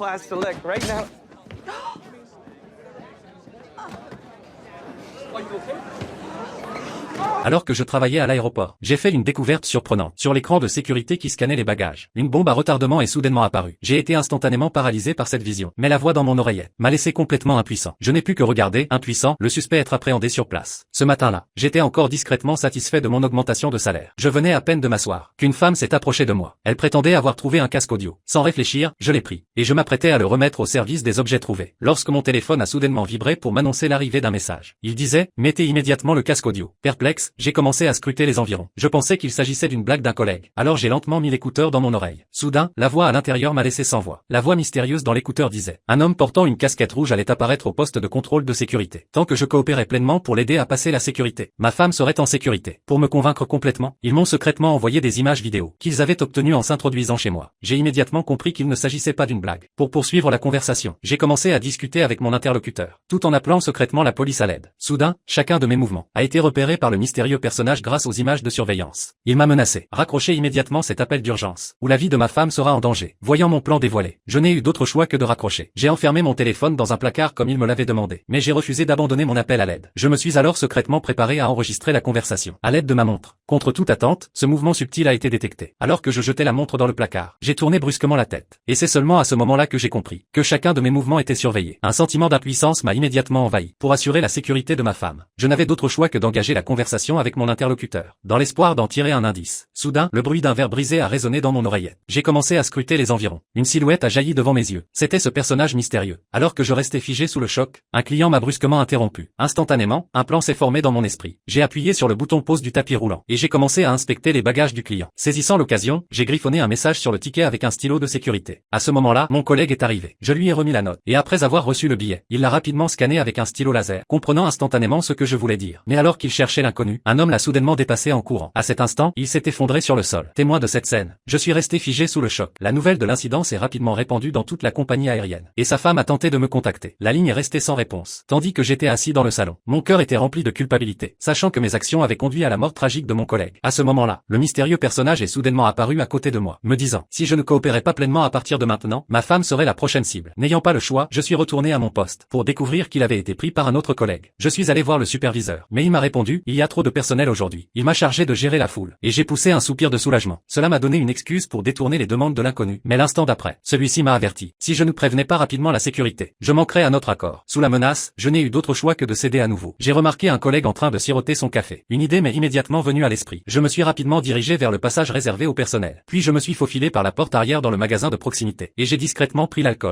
Class select right now. Alors que je travaillais à l'aéroport, j'ai fait une découverte surprenante. Sur l'écran de sécurité qui scannait les bagages, une bombe à retardement est soudainement apparue. J'ai été instantanément paralysé par cette vision. Mais la voix dans mon oreillette m'a laissé complètement impuissant. Je n'ai pu que regarder, impuissant, le suspect être appréhendé sur place. Ce matin-là, j'étais encore discrètement satisfait de mon augmentation de salaire. Je venais à peine de m'asseoir qu'une femme s'est approchée de moi. Elle prétendait avoir trouvé un casque audio. Sans réfléchir, je l'ai pris. Et je m'apprêtais à le remettre au service des objets trouvés. Lorsque mon téléphone a soudainement vibré pour m'annoncer l'arrivée d'un message. Il disait, mettez immédiatement le casque audio. Perplexe, j'ai commencé à scruter les environs. Je pensais qu'il s'agissait d'une blague d'un collègue. Alors j'ai lentement mis l'écouteur dans mon oreille. Soudain, la voix à l'intérieur m'a laissé sans voix. La voix mystérieuse dans l'écouteur disait, un homme portant une casquette rouge allait apparaître au poste de contrôle de sécurité. Tant que je coopérais pleinement pour l'aider à passer la sécurité, ma femme serait en sécurité. Pour me convaincre complètement, ils m'ont secrètement envoyé des images vidéo qu'ils avaient obtenues en s'introduisant chez moi. J'ai immédiatement compris qu'il ne s'agissait pas d'une blague. Pour poursuivre la conversation, j'ai commencé à discuter avec mon interlocuteur, tout en appelant secrètement la police à l'aide. Soudain, chacun de mes mouvements a été repéré par le mystérieux personnage grâce aux images de surveillance. Il m'a menacé. Raccrochez immédiatement cet appel d'urgence, ou la vie de ma femme sera en danger. Voyant mon plan dévoilé, je n'ai eu d'autre choix que de raccrocher. J'ai enfermé mon téléphone dans un placard comme il me l'avait demandé, mais j'ai refusé d'abandonner mon appel à l'aide. Je me suis alors secrètement préparé à enregistrer la conversation, à l'aide de ma montre. Contre toute attente, ce mouvement subtil a été détecté. Alors que je jetais la montre dans le placard, j'ai tourné brusquement la tête. Et c'est seulement à ce moment-là que j'ai compris que chacun de mes mouvements était surveillé. Un sentiment d'impuissance m'a immédiatement envahi. Pour assurer la sécurité de ma femme, je n'avais d'autre choix que d'engager la conversation avec mon interlocuteur, dans l'espoir d'en tirer un indice. Soudain, le bruit d'un verre brisé a résonné dans mon oreillette. J'ai commencé à scruter les environs. Une silhouette a jailli devant mes yeux. C'était ce personnage mystérieux. Alors que je restais figé sous le choc, un client m'a brusquement interrompu. Instantanément, un plan s'est formé dans mon esprit. J'ai appuyé sur le bouton pause du tapis roulant, et j'ai commencé à inspecter les bagages du client. Saisissant l'occasion, j'ai griffonné un message sur le ticket avec un stylo de sécurité. À ce moment-là, mon collègue est arrivé. Je lui ai remis la note, et après avoir reçu le billet, il l'a rapidement scanné avec un stylo laser, comprenant instantanément ce que je voulais dire. Mais alors qu'il cherchait l'inconnu, un homme l'a soudainement dépassé en courant. À cet instant, il s'est effondré sur le sol. Témoin de cette scène, je suis resté figé sous le choc. La nouvelle de l'incident s'est rapidement répandue dans toute la compagnie aérienne. Et sa femme a tenté de me contacter. La ligne est restée sans réponse, tandis que j'étais assis dans le salon. Mon cœur était rempli de culpabilité, sachant que mes actions avaient conduit à la mort tragique de mon collègue. À ce moment-là, le mystérieux personnage est soudainement apparu à côté de moi, me disant, si je ne coopérais pas pleinement à partir de maintenant, ma femme serait la prochaine cible. N'ayant pas le choix, je suis retourné à mon poste, pour découvrir qu'il avait été pris par un autre collègue. Je suis allé voir le superviseur, mais il m'a répondu, il y a trop de personnel aujourd'hui. Il m'a chargé de gérer la foule, et j'ai poussé un soupir de soulagement. Cela m'a donné une excuse pour détourner les demandes de l'inconnu. Mais l'instant d'après, celui-ci m'a averti. Si je ne prévenais pas rapidement la sécurité, je manquerais à notre accord. Sous la menace, je n'ai eu d'autre choix que de céder à nouveau. J'ai remarqué un collègue en train de siroter son café. Une idée m'est immédiatement venue à l'esprit. Je me suis rapidement dirigé vers le passage réservé au personnel. Puis je me suis faufilé par la porte arrière dans le magasin de proximité. Et j'ai discrètement pris l'alcool.